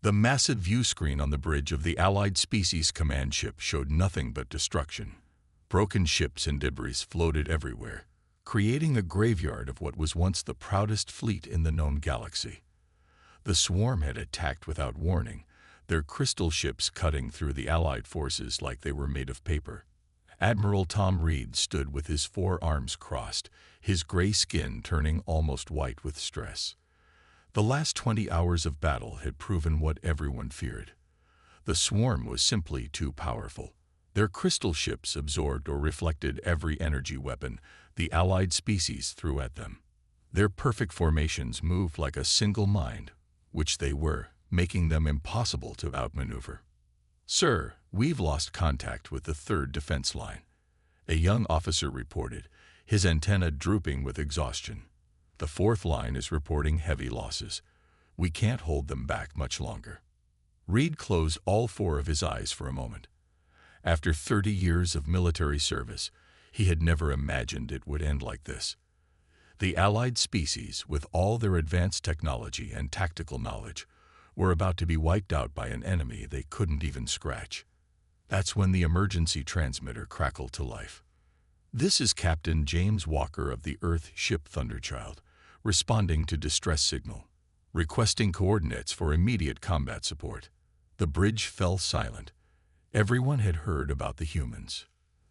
The massive view screen on the bridge of the Allied Species Command ship showed nothing but destruction. Broken ships and debris floated everywhere, creating a graveyard of what was once the proudest fleet in the known galaxy. The swarm had attacked without warning, their crystal ships cutting through the Allied forces like they were made of paper. Admiral Tom Reed stood with his forearms crossed, his gray skin turning almost white with stress. The last 20 hours of battle had proven what everyone feared. The swarm was simply too powerful. Their crystal ships absorbed or reflected every energy weapon the Allied species threw at them. Their perfect formations moved like a single mind, which they were, making them impossible to outmaneuver. "Sir, we've lost contact with the third defense line," a young officer reported, his antenna drooping with exhaustion. "The fourth line is reporting heavy losses. We can't hold them back much longer." Reed closed all four of his eyes for a moment. After 30 years of military service, he had never imagined it would end like this. The Allied species, with all their advanced technology and tactical knowledge, were about to be wiped out by an enemy they couldn't even scratch. That's when the emergency transmitter crackled to life. "This is Captain James Walker of the Earth ship Thunderchild, responding to distress signal, requesting coordinates for immediate combat support." The bridge fell silent. Everyone had heard about the humans,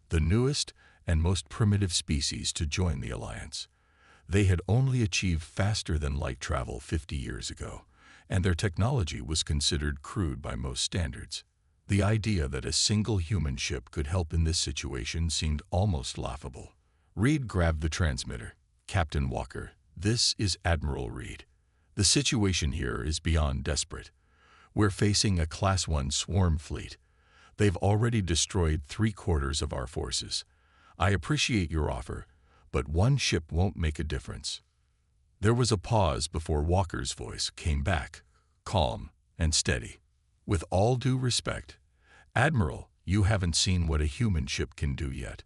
the newest and most primitive species to join the Alliance. They had only achieved faster-than-light travel 50 years ago, and their technology was considered crude by most standards. The idea that a single human ship could help in this situation seemed almost laughable. Reed grabbed the transmitter. "Captain Walker, this is Admiral Reed. The situation here is beyond desperate. We're facing a Class 1 swarm fleet. They've already destroyed 3/4 of our forces. I appreciate your offer, but one ship won't make a difference." There was a pause before Walker's voice came back, calm and steady. "With all due respect, Admiral, you haven't seen what a human ship can do yet.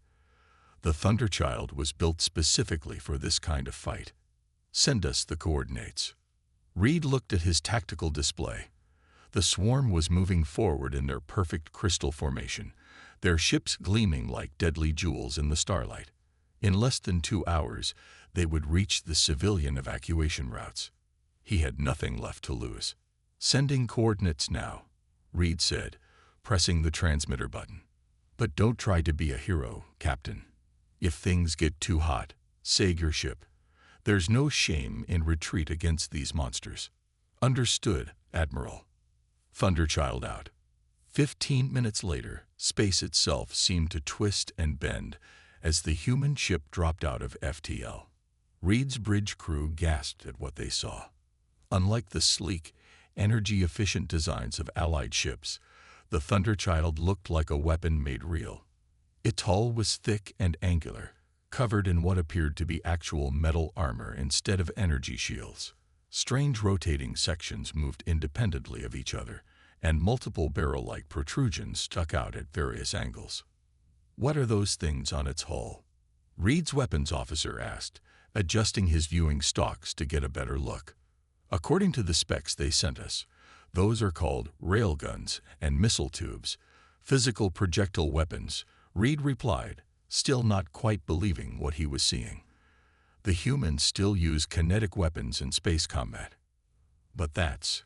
The Thunderchild was built specifically for this kind of fight. Send us the coordinates." Reed looked at his tactical display. The swarm was moving forward in their perfect crystal formation, their ships gleaming like deadly jewels in the starlight. In less than 2 hours, they would reach the civilian evacuation routes. He had nothing left to lose. "Sending coordinates now," Reed said, pressing the transmitter button. "But don't try to be a hero, Captain. If things get too hot, sag your ship. There's no shame in retreat against these monsters." "Understood, Admiral." Thunderchild out. 15 minutes later, space itself seemed to twist and bend as the human ship dropped out of FTL. Reed's bridge crew gasped at what they saw. Unlike the sleek, energy-efficient designs of Allied ships, the Thunderchild looked like a weapon made real. Its hull was thick and angular, covered in what appeared to be actual metal armor instead of energy shields. Strange rotating sections moved independently of each other, and multiple barrel-like protrusions stuck out at various angles. "What are those things on its hull?" Reed's weapons officer asked, adjusting his viewing stalks to get a better look. "According to the specs they sent us, those are called railguns and missile tubes, physical projectile weapons," Reed replied, still not quite believing what he was seeing. "The humans still use kinetic weapons in space combat." "But that's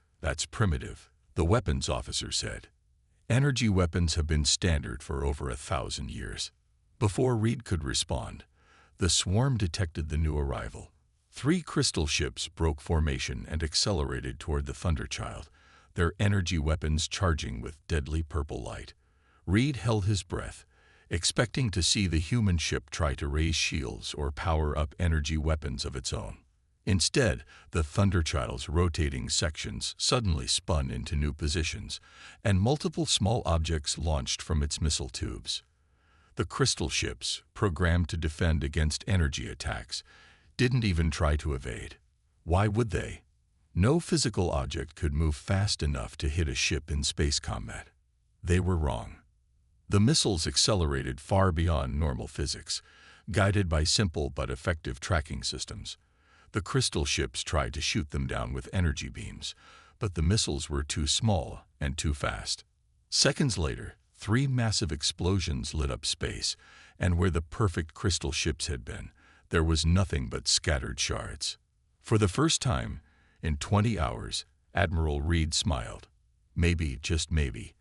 primitive," the weapons officer said. "Energy weapons have been standard for over 1,000 years." Before Reed could respond, the swarm detected the new arrival. 3 crystal ships broke formation and accelerated toward the Thunderchild, their energy weapons charging with deadly purple light. Reed held his breath, expecting to see the human ship try to raise shields or power up energy weapons of its own. Instead, the Thunderchild's rotating sections suddenly spun into new positions, and multiple small objects launched from its missile tubes. The crystal ships, programmed to defend against energy attacks, didn't even try to evade. Why would they? No physical object could move fast enough to hit a ship in space combat. They were wrong. The missiles accelerated far beyond normal physics, guided by simple but effective tracking systems. The crystal ships tried to shoot them down with energy beams, but the missiles were too small and too fast. Seconds later, 3 massive explosions lit up space, and where the perfect crystal ships had been, there was nothing but scattered shards. For the first time in 20 hours, Admiral Reed smiled. Maybe, just maybe,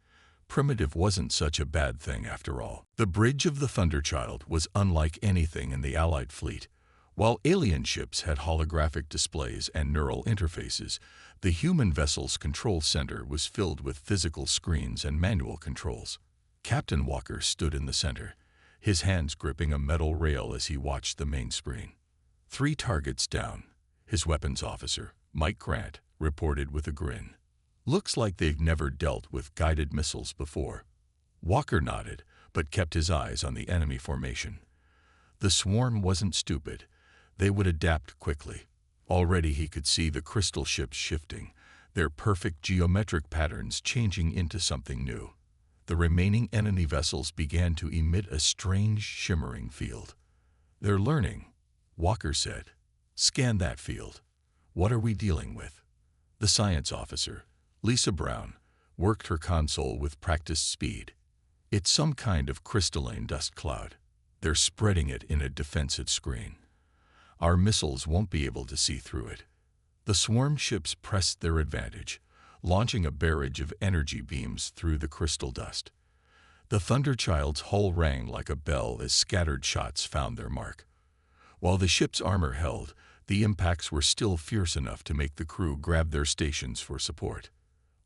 primitive wasn't such a bad thing after all. The bridge of the Thunderchild was unlike anything in the Allied fleet. While alien ships had holographic displays and neural interfaces, the human vessel's control center was filled with physical screens and manual controls. Captain Walker stood in the center, his hands gripping a metal rail as he watched the main screen. 3 targets down. His weapons officer, Mike Grant, reported with a grin. Looks like they've never dealt with guided missiles before. Walker nodded, but kept his eyes on the enemy formation. The swarm wasn't stupid. They would adapt quickly. Already he could see the crystal ships shifting, their perfect geometric patterns changing into something new. The remaining enemy vessels began to emit a strange, shimmering field. "They're learning," Walker said. "Scan that field. What are we dealing with?" The science officer, Lisa Brown, worked her console with practiced speed. "It's some kind of crystalline dust cloud. They're spreading it in a defensive screen. Our missiles won't be able to see through it." The swarm ships pressed their advantage, launching a barrage of energy beams through the crystal dust. The Thunderchild's hull rang like a bell as scattered shots found their mark. While the ship's armor held, the impacts were still fierce enough to make the crew grab their stations for support.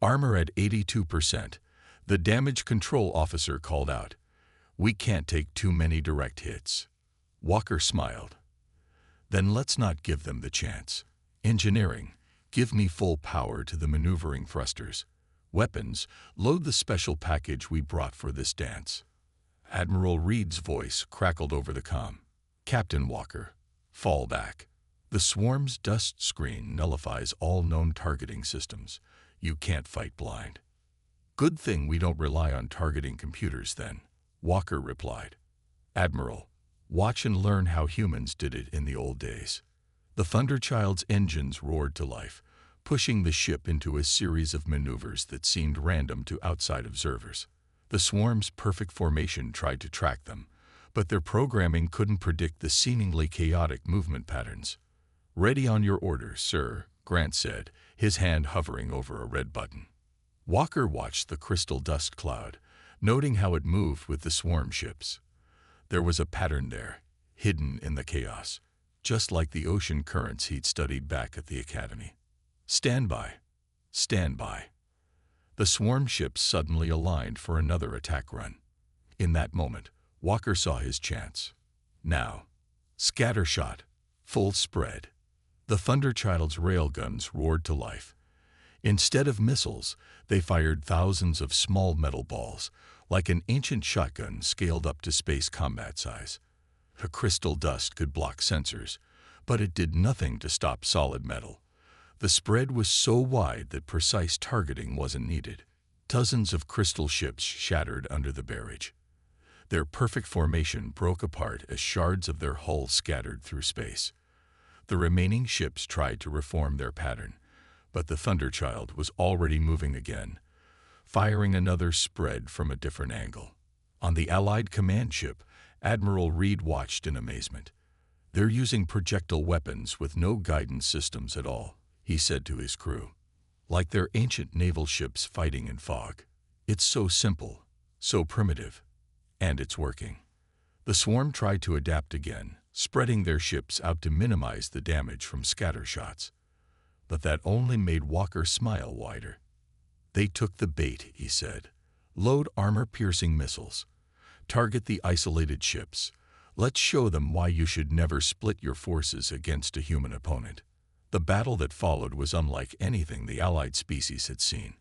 Armor at 82%, the damage control officer called out. "We can't take too many direct hits." Walker smiled. "Then let's not give them the chance. Engineering, give me full power to the maneuvering thrusters. Weapons, load the special package we brought for this dance." Admiral Reed's voice crackled over the comm. "Captain Walker, fall back. The swarm's dust screen nullifies all known targeting systems. You can't fight blind." "Good thing we don't rely on targeting computers then," Walker replied. "Admiral, watch and learn how humans did it in the old days." The Thunderchild's engines roared to life, pushing the ship into a series of maneuvers that seemed random to outside observers. The swarm's perfect formation tried to track them, but their programming couldn't predict the seemingly chaotic movement patterns. "Ready on your orders, sir," Grant said, his hand hovering over a red button. Walker watched the crystal dust cloud, noting how it moved with the swarm ships. There was a pattern there, hidden in the chaos, just like the ocean currents he'd studied back at the academy. "Stand by. Stand by." The swarm ships suddenly aligned for another attack run. In that moment, Walker saw his chance. Now. Scattershot. Full spread. The Thunderchild's railguns roared to life. Instead of missiles, they fired thousands of small metal balls, like an ancient shotgun scaled up to space combat size. The crystal dust could block sensors, but it did nothing to stop solid metal. The spread was so wide that precise targeting wasn't needed. Dozens of crystal ships shattered under the barrage. Their perfect formation broke apart as shards of their hull scattered through space. The remaining ships tried to reform their pattern, but the Thunderchild was already moving again, firing another spread from a different angle. On the Allied command ship, Admiral Reed watched in amazement. "They're using projectile weapons with no guidance systems at all," he said to his crew. "Like they're ancient naval ships fighting in fog. It's so simple, so primitive, and it's working." The swarm tried to adapt again, spreading their ships out to minimize the damage from scatter shots. But that only made Walker smile wider. "They took the bait," he said. "Load armor-piercing missiles. Target the isolated ships. Let's show them why you should never split your forces against a human opponent." The battle that followed was unlike anything the Allied species had seen.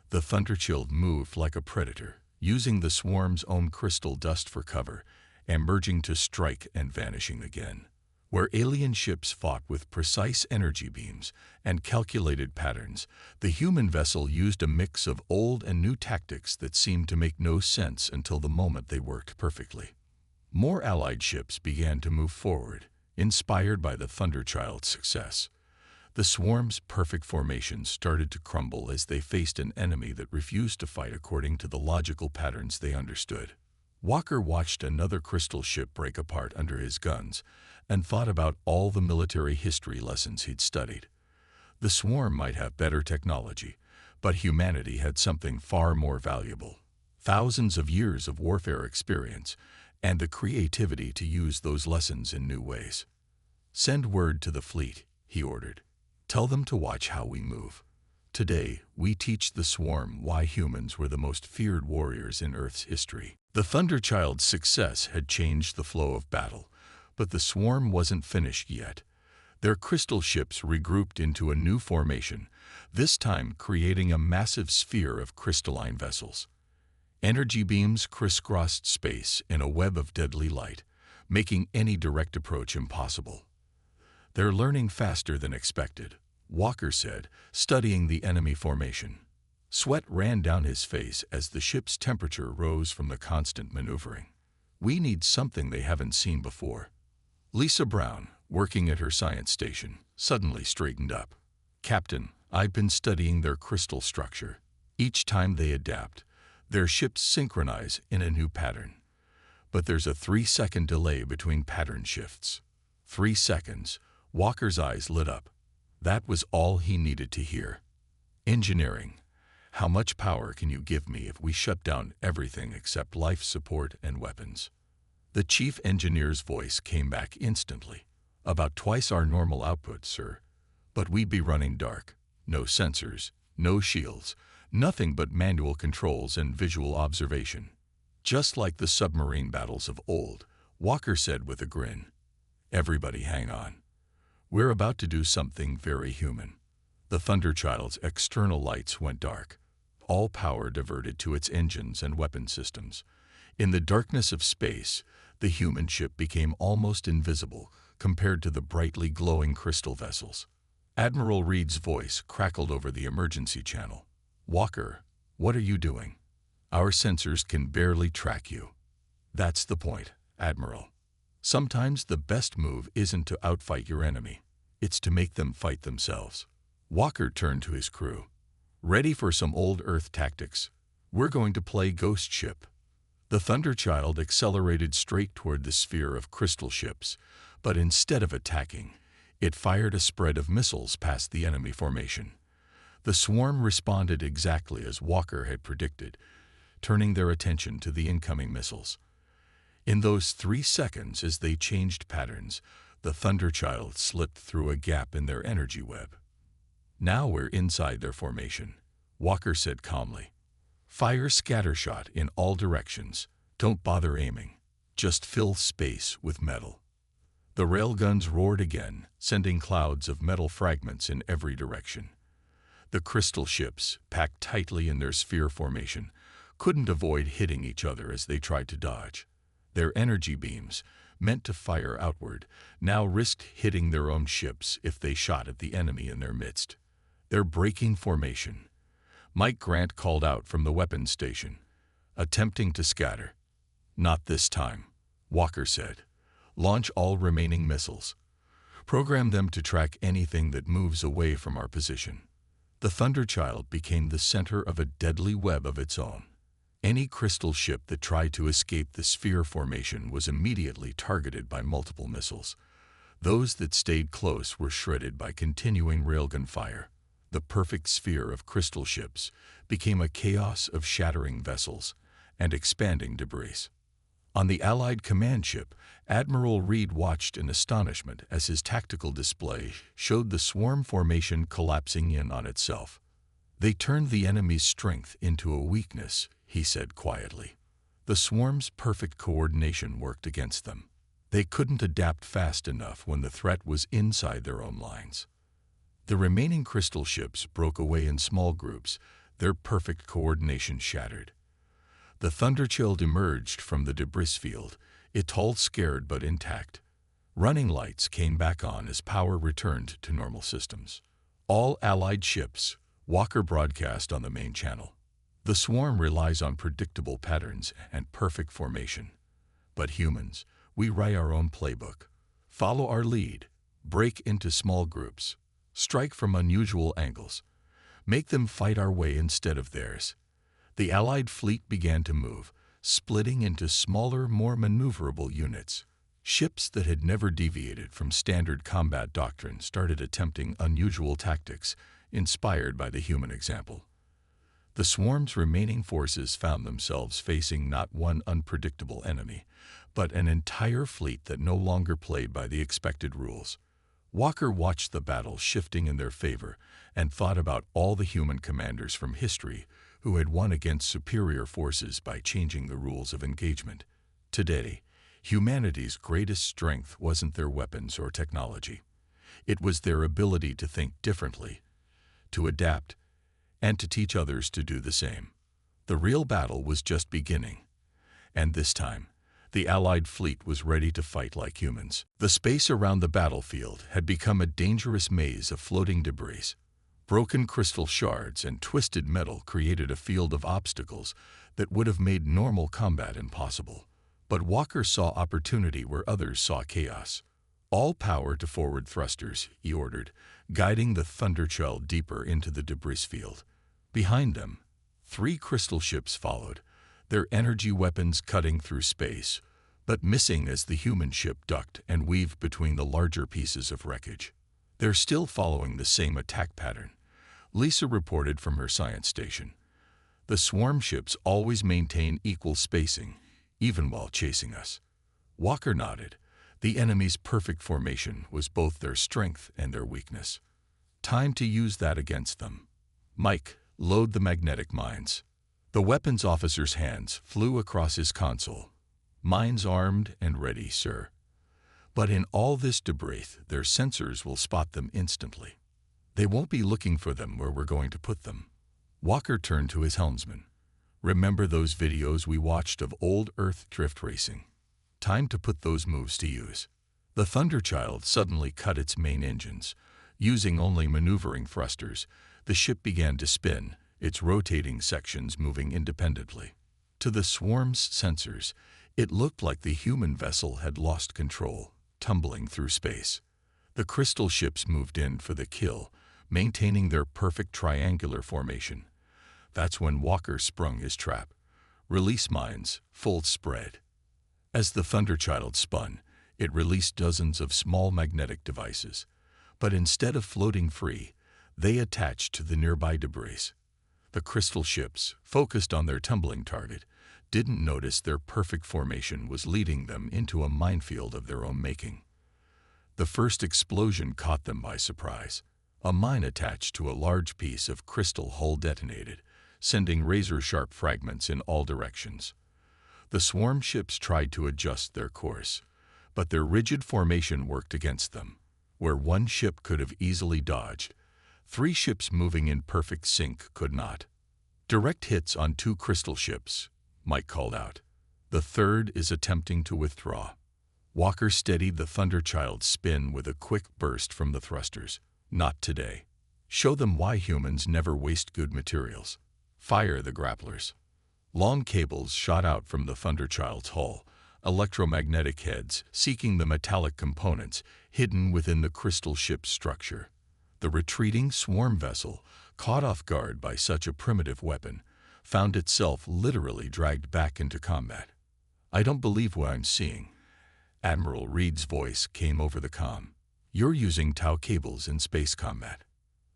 The Thunderchild moved like a predator, using the swarm's own crystal dust for cover, emerging to strike and vanishing again. Where alien ships fought with precise energy beams and calculated patterns, the human vessel used a mix of old and new tactics that seemed to make no sense until the moment they worked perfectly. More Allied ships began to move forward, inspired by the Thunderchild's success. The swarm's perfect formation started to crumble as they faced an enemy that refused to fight according to the logical patterns they understood. Walker watched another crystal ship break apart under his guns and thought about all the military history lessons he'd studied. The swarm might have better technology, but humanity had something far more valuable: thousands of years of warfare experience and the creativity to use those lessons in new ways. "Send word to the fleet," he ordered. "Tell them to watch how we move. Today, we teach the swarm why humans were the most feared warriors in Earth's history." The Thunderchild's success had changed the flow of battle, but the swarm wasn't finished yet. Their crystal ships regrouped into a new formation, this time creating a massive sphere of crystalline vessels. Energy beams crisscrossed space in a web of deadly light, making any direct approach impossible. "They're learning faster than expected," Walker said, studying the enemy formation. Sweat ran down his face as the ship's temperature rose from the constant maneuvering. "We need something they haven't seen before." Lisa Brown, working at her science station, suddenly straightened up. "Captain, I've been studying their crystal structure. Each time they adapt, their ships synchronize in a new pattern. But there's a 3-second delay between pattern shifts." 3 seconds. Walker's eyes lit up. That was all he needed to hear. "Engineering. How much power can you give me if we shut down everything except life support and weapons?" The chief engineer's voice came back instantly. "About twice our normal output, sir. But we'd be running dark. No sensors, no shields, nothing but manual controls and visual observation." "Just like the submarine battles of old," Walker said with a grin. "Everybody hang on. We're about to do something very human." The Thunderchild's external lights went dark. All power diverted to its engines and weapon systems. In the darkness of space, the human ship became almost invisible compared to the brightly glowing crystal vessels. Admiral Reed's voice crackled over the emergency channel. "Walker, what are you doing? Our sensors can barely track you." "That's the point, Admiral. Sometimes the best move isn't to outfight your enemy. It's to make them fight themselves." Walker turned to his crew. "Ready for some old Earth tactics? We're going to play Ghost Ship." The Thunderchild accelerated straight toward the sphere of crystal ships, but instead of attacking, it fired a spread of missiles past the enemy formation. The swarm responded exactly as Walker had predicted, turning their attention to the incoming missiles. In those 3 seconds as they changed patterns, the Thunderchild slipped through a gap in their energy web. "Now we're inside their formation," Walker said calmly. "Fire scattershot in all directions. Don't bother aiming. Just fill space with metal." The railguns roared again, sending clouds of metal fragments in every direction. The crystal ships, packed tightly in their sphere formation, couldn't avoid hitting each other as they tried to dodge. Their energy beams, meant to fire outward, now risked hitting their own ships if they shot at the enemy in their midst. "They're breaking formation," Mike Grant called out from the weapons station, attempting to scatter. "Not this time," Walker said. "Launch all remaining missiles. Program them to track anything that moves away from our position." The Thunderchild became the center of a deadly web of its own. Any crystal ship that tried to escape the sphere formation was immediately targeted by multiple missiles. Those that stayed close were shredded by continuing railgun fire. The perfect sphere of crystal ships became a chaos of shattering vessels and expanding debris. On the Allied command ship, Admiral Reed watched in astonishment as his tactical display showed the swarm formation collapsing in on itself. "They turned the enemy's strength into a weakness," he said quietly. "The swarm's perfect coordination worked against them. They couldn't adapt fast enough when the threat was inside their own lines." The remaining crystal ships broke away in small groups, their perfect coordination shattered. The Thunderchild emerged from the debris field, its hull scared but intact. Running lights came back on as power returned to normal systems. "All Allied ships," Walker broadcast on the main channel. "The swarm relies on predictable patterns and perfect formation. But humans, we write our own playbook. Follow our lead. Break into small groups. strike from unusual angles, make them fight our way instead of theirs. The Allied fleet began to move, splitting into smaller, more maneuverable units. Ships that had never deviated from standard combat doctrine started attempting unusual tactics, inspired by the human example. The swarm's remaining forces found themselves facing not one unpredictable enemy, but an entire fleet that no longer played by the expected rules. Walker watched the battle shifting in their favor and thought about all the human commanders from history who had won against superior forces by changing the rules of engagement. Today, humanity's greatest strength wasn't their weapons or technology. It was their ability to think differently, to adapt, and to teach others to do the same. The real battle was just beginning, and this time, the Allied fleet was ready to fight like humans. The space around the battlefield had become a dangerous maze of floating debris. Broken crystal shards and twisted metal created a field of obstacles that would have made normal combat impossible. But Walker saw opportunity where others saw chaos. All power to forward thrusters, he ordered, guiding the Thunderchild deeper into the debris field. Behind them, 3 crystal ships followed, their energy weapons cutting through space, but missing as the human ship ducked and weaved between the larger pieces of wreckage. They're still following the same attack pattern, Lisa reported from her science station. The swarm ships always maintain equal spacing, even while chasing us. Walker nodded. The enemy's perfect formation was both their strength and their weakness. Time to use that against them. Mike, load the magnetic mines. The weapons officer's hands flew across his console. Mines armed and ready, sir. But in all this debris, their sensors will spot them instantly. They won't be looking for them where we're going to put them. Walker turned to his helmsman. Remember those videos we watched of old Earth drift racing? Time to put those moves to use. The Thunderchild suddenly cut its main engines. Using only maneuvering thrusters, the ship began to spin, its rotating sections moving independently. To the swarm's sensors, it looked like the human vessel had lost control, tumbling through space. The crystal ships moved in for the kill, maintaining their perfect triangular formation. That's when Walker sprung his trap. Release mines, full spread. As the Thunderchild spun, it released dozens of small magnetic devices. But instead of floating free, they attached to the nearby debris. The crystal ships, focused on their tumbling target, didn't notice their perfect formation was leading them into a minefield of their own making. The first explosion caught them by surprise. A mine attached to a large piece of crystal hull detonated, sending razor-sharp fragments in all directions. The swarm ships tried to adjust their course, but their rigid formation worked against them. Where one ship could have easily dodged, 3 ships moving in perfect sync could not. Direct hits on 2 crystal ships, Mike called out. The third is attempting to withdraw. Walker steadied the Thunderchild's spin with a quick burst from the thrusters. Not today. Show them why humans never waste good materials. Fire the grapplers. Long cables shot out from the Thunderchild's hull, electromagnetic heads seeking the metallic components hidden within the crystal ship's structure. The retreating swarm vessel, caught off guard by such a primitive weapon, found itself literally dragged back into combat. I don't believe what I'm seeing. Admiral Reed's voice came over the comm. You're using tau cables in space combat.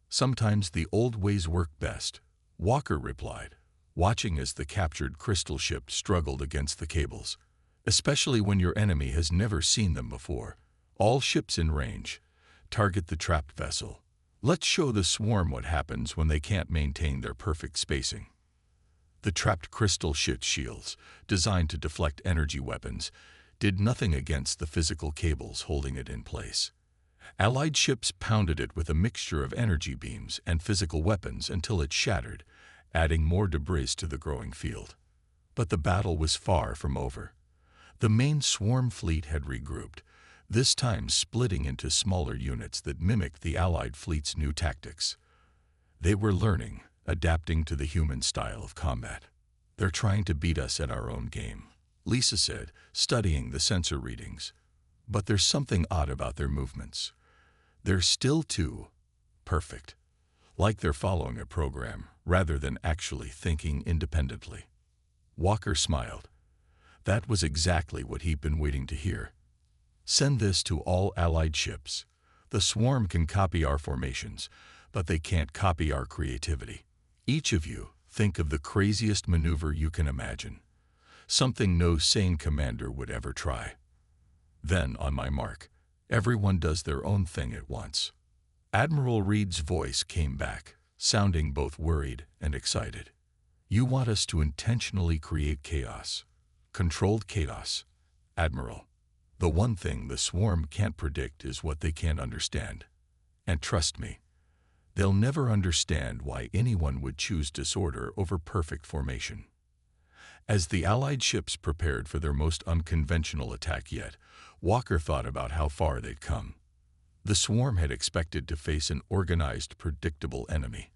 Sometimes the old ways work best, Walker replied, watching as the captured crystal ship struggled against the cables. Especially when your enemy has never seen them before. All ships in range. Target the trapped vessel. Let's show the swarm what happens when they can't maintain their perfect spacing. The trapped crystal ship's shields, designed to deflect energy weapons, did nothing against the physical cables holding it in place. Allied ships pounded it with a mixture of energy beams and physical weapons until it shattered, adding more debris to the growing field. But the battle was far from over. The main swarm fleet had regrouped, this time splitting into smaller units that mimicked the Allied fleet's new tactics. They were learning, adapting to the human style of combat. They're trying to beat us at our own game, Lisa said, studying the sensor readings. But there's something odd about their movements. They're still too perfect, like they're following a program rather than actually thinking independently. Walker smiled. That was exactly what he'd been waiting to hear. Send this to all Allied ships. The swarm can copy our formations, but they can't copy our creativity. Each of you, think of the craziest maneuver you can imagine. Something no sane commander would ever try. Then, on my mark, everyone does their own thing at once. Admiral Reed's voice came back, sounding both worried and excited. You want us to intentionally create chaos. Controlled chaos, Admiral. The one thing the swarm can't predict is what they can't understand. And trust me, they'll never understand why anyone would choose disorder over perfect formation. As the Allied ships prepared for their most unconventional attack yet, Walker thought about how far they'd come. The swarm had expected to face an organized, predictable enemy.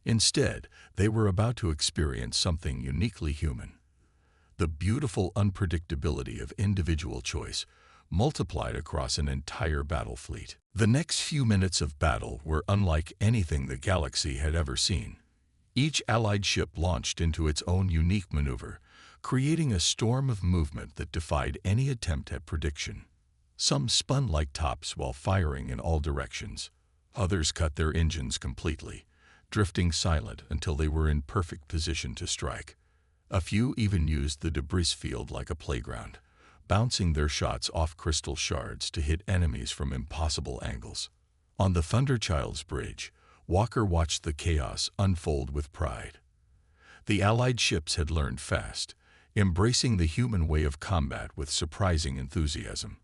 Instead, they were about to experience something uniquely human. The beautiful unpredictability of individual choice multiplied across an entire battle fleet. The next few minutes of battle were unlike anything the galaxy had ever seen. Each Allied ship launched into its own unique maneuver, creating a storm of movement that defied any attempt at prediction. Some spun like tops while firing in all directions. Others cut their engines completely, drifting silent until they were in perfect position to strike. A few even used the debris field like a playground, bouncing their shots off crystal shards to hit enemies from impossible angles. On the Thunderchild's bridge, Walker watched the chaos unfold with pride. The Allied ships had learned fast, embracing the human way of combat with surprising enthusiasm.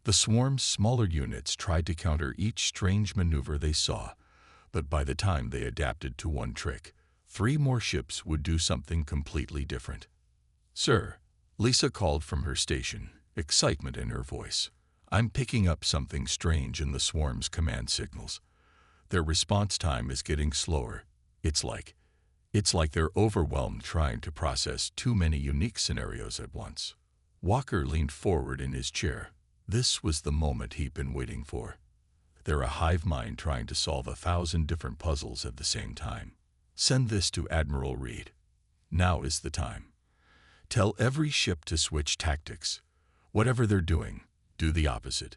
The swarm's smaller units tried to counter each strange maneuver they saw, but by the time they adapted to one trick, 3 more ships would do something completely different. Sir, Lisa called from her station, excitement in her voice. I'm picking up something strange in the swarm's command signals. Their response time is getting slower. It's like they're overwhelmed trying to process too many unique scenarios at once. Walker leaned forward in his chair. This was the moment he'd been waiting for. They're a hive mind trying to solve 1,000 different puzzles at the same time. Send this to Admiral Reed. Now is the time. Tell every ship to switch tactics. Whatever they're doing, do the opposite.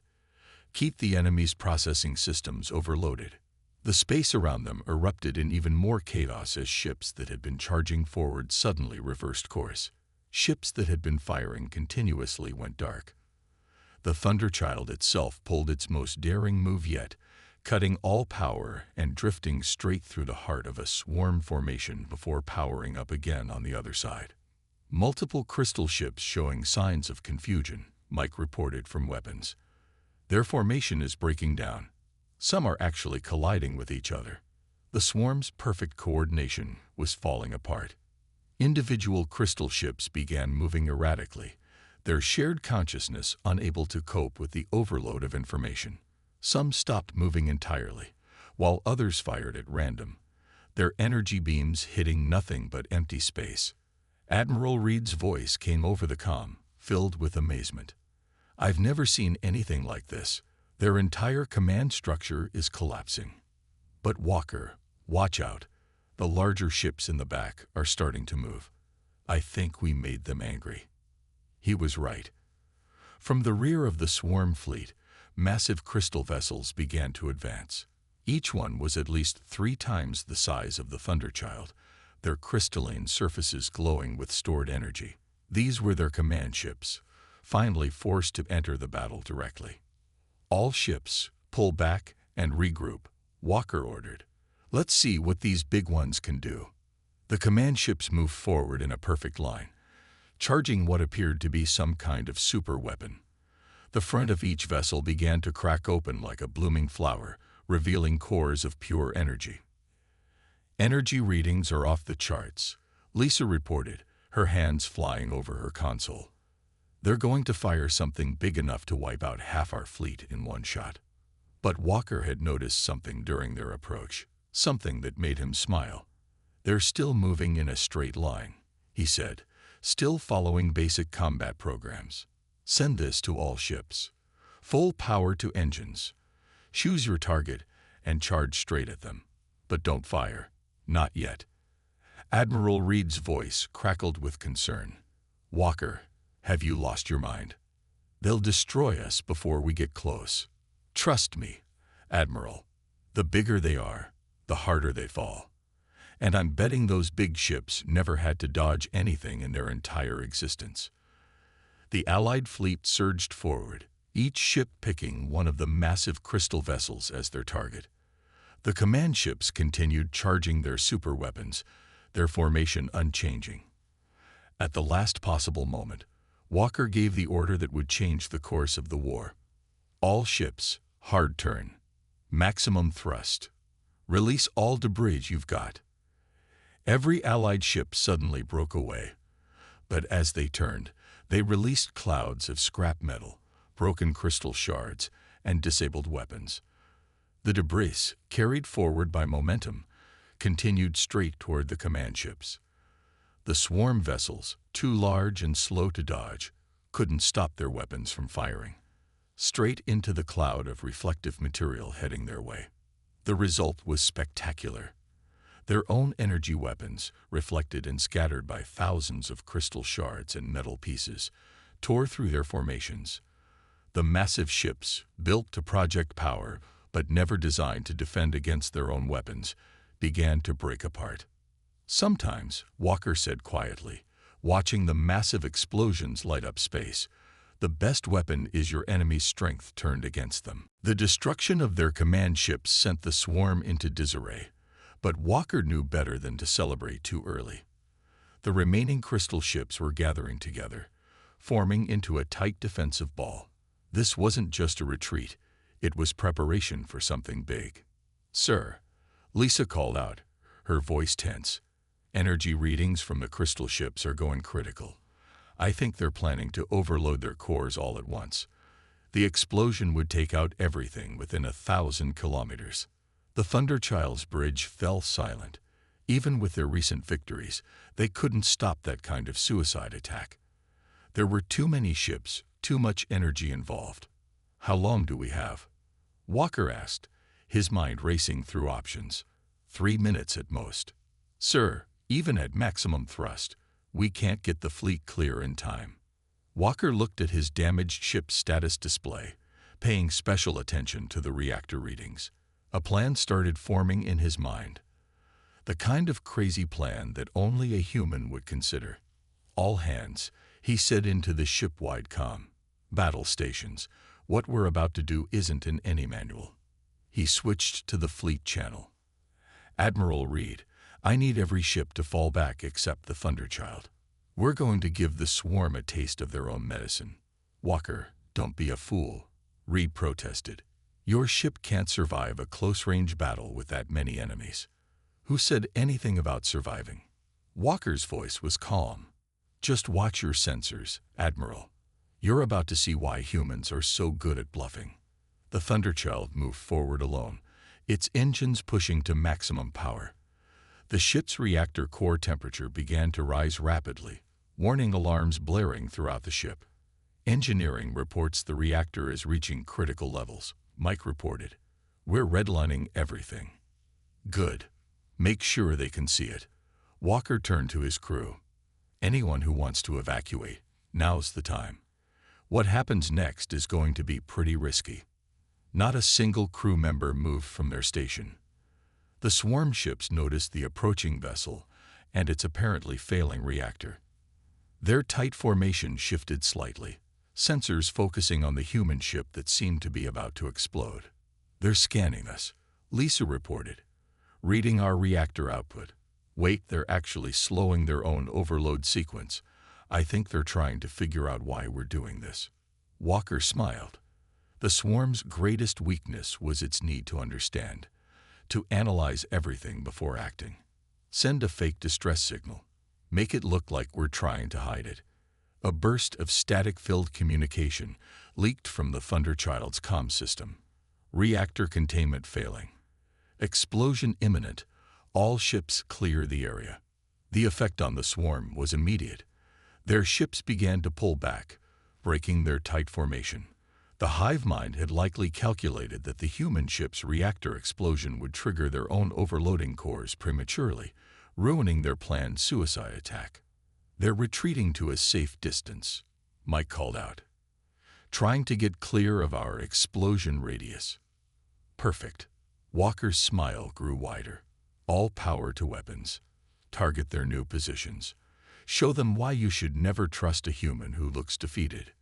Keep the enemy's processing systems overloaded. The space around them erupted in even more chaos as ships that had been charging forward suddenly reversed course. Ships that had been firing continuously went dark. The Thunderchild itself pulled its most daring move yet, cutting all power and drifting straight through the heart of a swarm formation before powering up again on the other side. Multiple crystal ships showing signs of confusion, Mike reported from weapons. Their formation is breaking down. Some are actually colliding with each other. The swarm's perfect coordination was falling apart. Individual crystal ships began moving erratically, their shared consciousness unable to cope with the overload of information. Some stopped moving entirely, while others fired at random, their energy beams hitting nothing but empty space. Admiral Reed's voice came over the comm, filled with amazement. I've never seen anything like this. Their entire command structure is collapsing. But Walker, watch out. The larger ships in the back are starting to move. I think we made them angry. He was right. From the rear of the swarm fleet, massive crystal vessels began to advance. Each one was at least 3 times the size of the Thunderchild, their crystalline surfaces glowing with stored energy. These were their command ships, finally forced to enter the battle directly. All ships, pull back and regroup, Walker ordered. Let's see what these big ones can do. The command ships moved forward in a perfect line, charging what appeared to be some kind of super weapon. The front of each vessel began to crack open like a blooming flower, revealing cores of pure energy. Energy readings are off the charts, Lisa reported, her hands flying over her console. They're going to fire something big enough to wipe out half our fleet in one shot. But Walker had noticed something during their approach, something that made him smile. They're still moving in a straight line, he said, still following basic combat programs. Send this to all ships. Full power to engines. Choose your target and charge straight at them. But don't fire. Not yet. Admiral Reed's voice crackled with concern. Walker, have you lost your mind? They'll destroy us before we get close. Trust me, Admiral. The bigger they are, the harder they fall. And I'm betting those big ships never had to dodge anything in their entire existence. The Allied fleet surged forward, each ship picking one of the massive crystal vessels as their target. The command ships continued charging their superweapons, their formation unchanging. At the last possible moment, Walker gave the order that would change the course of the war. All ships, hard turn. Maximum thrust. Release all debris you've got. Every Allied ship suddenly broke away. But as they turned, they released clouds of scrap metal, broken crystal shards, and disabled weapons. The debris, carried forward by momentum, continued straight toward the command ships. The swarm vessels, too large and slow to dodge, couldn't stop their weapons from firing. Straight into the cloud of reflective material heading their way. The result was spectacular. Their own energy weapons, reflected and scattered by thousands of crystal shards and metal pieces, tore through their formations. The massive ships, built to project power but never designed to defend against their own weapons, began to break apart. Sometimes, Walker said quietly, watching the massive explosions light up space, the best weapon is your enemy's strength turned against them. The destruction of their command ships sent the swarm into disarray, but Walker knew better than to celebrate too early. The remaining crystal ships were gathering together, forming into a tight defensive ball. This wasn't just a retreat, it was preparation for something big. Sir, Lisa called out, her voice tense. Energy readings from the crystal ships are going critical. I think they're planning to overload their cores all at once. The explosion would take out everything within 1,000 kilometers. The Thunderchild's bridge fell silent. Even with their recent victories, they couldn't stop that kind of suicide attack. There were too many ships, too much energy involved. How long do we have? Walker asked, his mind racing through options. 3 minutes at most. Sir, even at maximum thrust, we can't get the fleet clear in time. Walker looked at his damaged ship's status display, paying special attention to the reactor readings. A plan started forming in his mind. The kind of crazy plan that only a human would consider. All hands, he said into the ship-wide comm. Battle stations, what we're about to do isn't in any manual. He switched to the fleet channel. Admiral Reed, I need every ship to fall back except the Thunderchild. We're going to give the swarm a taste of their own medicine. Walker, don't be a fool, Reed protested. Your ship can't survive a close-range battle with that many enemies. Who said anything about surviving? Walker's voice was calm. Just watch your sensors, Admiral. You're about to see why humans are so good at bluffing. The Thunderchild moved forward alone, its engines pushing to maximum power. The ship's reactor core temperature began to rise rapidly, warning alarms blaring throughout the ship. Engineering reports the reactor is reaching critical levels, Mike reported. We're redlining everything. Good. Make sure they can see it. Walker turned to his crew. Anyone who wants to evacuate, now's the time. What happens next is going to be pretty risky. Not a single crew member moved from their station. The swarm ships noticed the approaching vessel and its apparently failing reactor. Their tight formation shifted slightly, sensors focusing on the human ship that seemed to be about to explode. They're scanning us, Lisa reported. Reading our reactor output. Wait, they're actually slowing their own overload sequence. I think they're trying to figure out why we're doing this. Walker smiled. The swarm's greatest weakness was its need to understand, to analyze everything before acting. Send a fake distress signal. Make it look like we're trying to hide it. A burst of static-filled communication leaked from the Thunderchild's comm system. Reactor containment failing. Explosion imminent. All ships clear the area. The effect on the swarm was immediate. Their ships began to pull back, breaking their tight formation. The hive mind had likely calculated that the human ship's reactor explosion would trigger their own overloading cores prematurely, ruining their planned suicide attack. "They're retreating to a safe distance," Mike called out, "trying to get clear of our explosion radius." "Perfect." Walker's smile grew wider. "All power to weapons. Target their new positions. Show them why you should never trust a human who looks defeated."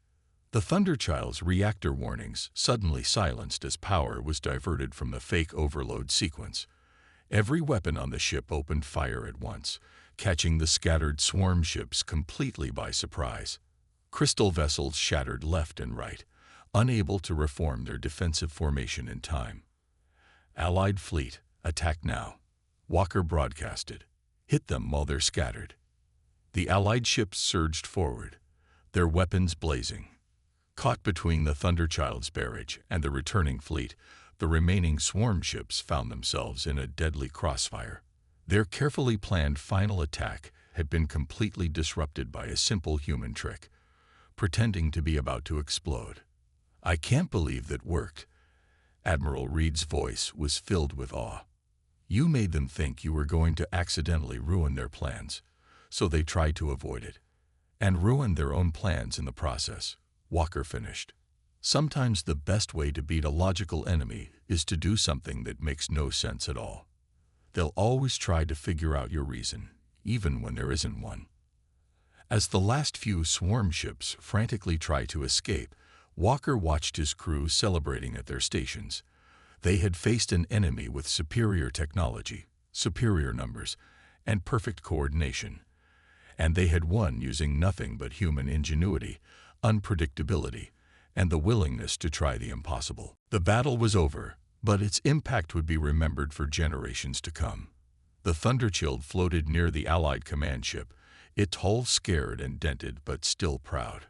The Thunderchild's reactor warnings suddenly silenced as power was diverted from the fake overload sequence. Every weapon on the ship opened fire at once, catching the scattered swarm ships completely by surprise. Crystal vessels shattered left and right, unable to reform their defensive formation in time. "Allied fleet, attack now," Walker broadcasted. "Hit them while they're scattered." The Allied ships surged forward, their weapons blazing. Caught between the Thunderchild's barrage and the returning fleet, the remaining swarm ships found themselves in a deadly crossfire. Their carefully planned final attack had been completely disrupted by a simple human trick, pretending to be about to explode. "I can't believe that worked." Admiral Reed's voice was filled with awe. "You made them think you were going to accidentally ruin their plans, so they tried to avoid it, and ruined their own plans in the process," Walker finished. "Sometimes the best way to beat a logical enemy is to do something that makes no sense at all. They'll always try to figure out your reason, even when there isn't one." As the last few swarm ships frantically tried to escape, Walker watched his crew celebrating at their stations. They had faced an enemy with superior technology, superior numbers, and perfect coordination. And they had won using nothing but human ingenuity, unpredictability, and the willingness to try the impossible. The battle was over, but its impact would be remembered for generations to come. The Thunderchild floated near the Allied command ship, its hull scared and dented but still proud.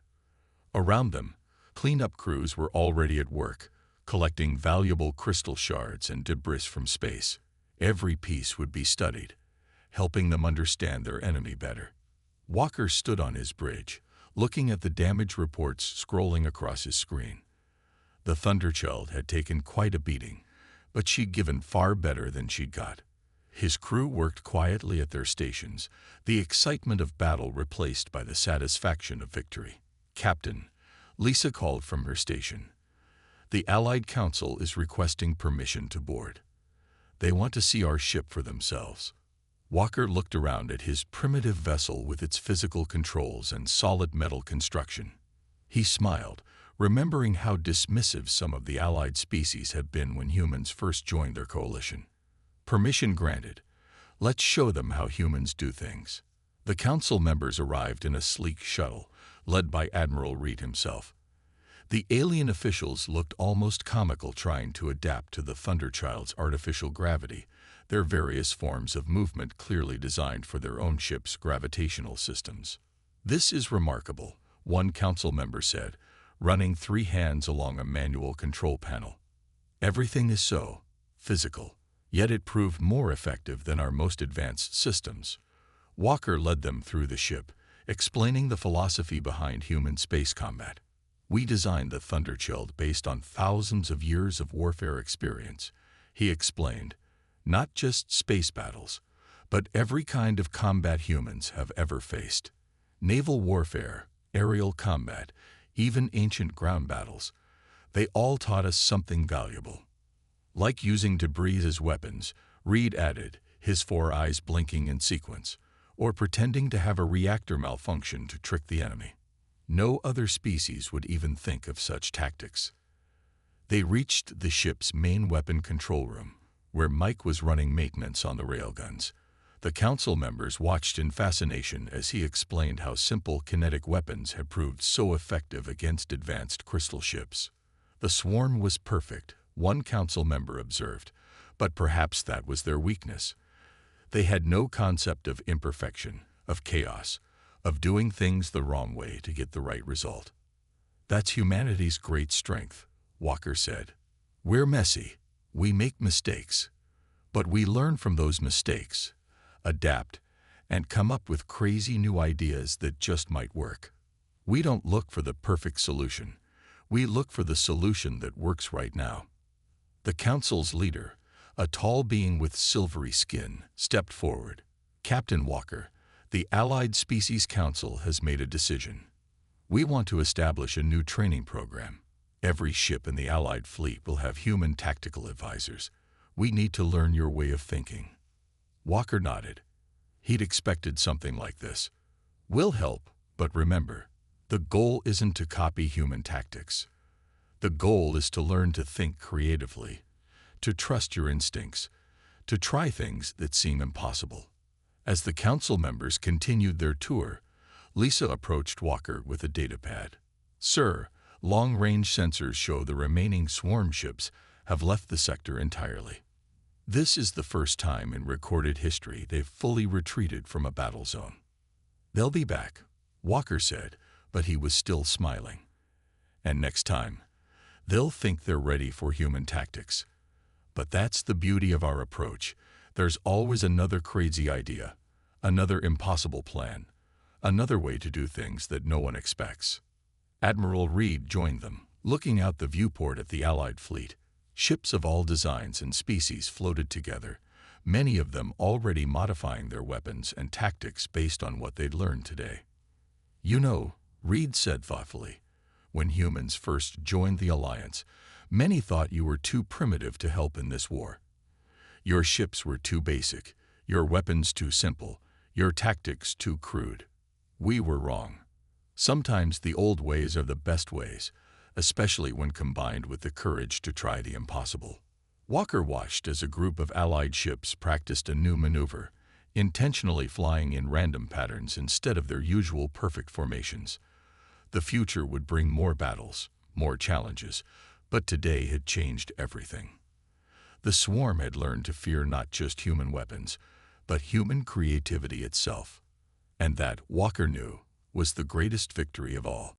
Around them, cleanup crews were already at work, collecting valuable crystal shards and debris from space. Every piece would be studied, helping them understand their enemy better. Walker stood on his bridge, looking at the damage reports scrolling across his screen. The Thunderchild had taken quite a beating, but she'd given far better than she'd got. His crew worked quietly at their stations, the excitement of battle replaced by the satisfaction of victory. "Captain," Lisa called from her station, "the Allied Council is requesting permission to board. They want to see our ship for themselves." Walker looked around at his primitive vessel with its physical controls and solid metal construction. He smiled, remembering how dismissive some of the Allied species had been when humans first joined their coalition. "Permission granted. Let's show them how humans do things." The council members arrived in a sleek shuttle, led by Admiral Reed himself. The alien officials looked almost comical trying to adapt to the Thunderchild's artificial gravity, their various forms of movement clearly designed for their own ship's gravitational systems. "This is remarkable," one council member said, running 3 hands along a manual control panel. "Everything is so physical, yet it proved more effective than our most advanced systems." Walker led them through the ship, explaining the philosophy behind human space combat. "We designed the Thunderchild based on thousands of years of warfare experience," he explained. "Not just space battles, but every kind of combat humans have ever faced. Naval warfare, aerial combat, even ancient ground battles. They all taught us something valuable." "Like using debris as weapons," Reed added, his 4 eyes blinking in sequence, "or pretending to have a reactor malfunction to trick the enemy. No other species would even think of such tactics." They reached the ship's main weapon control room, where Mike was running maintenance on the railguns. The council members watched in fascination as he explained how simple kinetic weapons had proved so effective against advanced crystal ships. "The swarm was perfect," one council member observed, "but perhaps that was their weakness. They had no concept of imperfection, of chaos, of doing things the wrong way to get the right result." "That's humanity's great strength," Walker said. "We're messy. We make mistakes. But we learn from those mistakes, adapt, and come up with crazy new ideas that just might work. We don't look for the perfect solution. We look for the solution that works right now. The council's leader, a tall being with silvery skin, stepped forward. Captain Walker, the Allied Species Council has made a decision. We want to establish a new training program. Every ship in the Allied fleet will have human tactical advisors. We need to learn your way of thinking. Walker nodded. He'd expected something like this. We'll help, but remember, the goal isn't to copy human tactics. The goal is to learn to think creatively, to trust your instincts, to try things that seem impossible. As the council members continued their tour, Lisa approached Walker with a datapad. Sir, long-range sensors show the remaining swarm ships have left the sector entirely. This is the first time in recorded history they've fully retreated from a battle zone. They'll be back, Walker said, but he was still smiling. And next time, they'll think they're ready for human tactics. But that's the beauty of our approach. There's always another crazy idea, another impossible plan, another way to do things that no one expects. Admiral Reed joined them, looking out the viewport at the Allied fleet. Ships of all designs and species floated together, many of them already modifying their weapons and tactics based on what they'd learned today. You know, Reed said thoughtfully, when humans first joined the Alliance, many thought you were too primitive to help in this war. Your ships were too basic, your weapons too simple, your tactics too crude. We were wrong. Sometimes the old ways are the best ways, especially when combined with the courage to try the impossible. Walker watched as a group of Allied ships practiced a new maneuver, intentionally flying in random patterns instead of their usual perfect formations. The future would bring more battles, more challenges, but today had changed everything. The swarm had learned to fear not just human weapons, but human creativity itself. And that, Walker knew, was the greatest victory of all.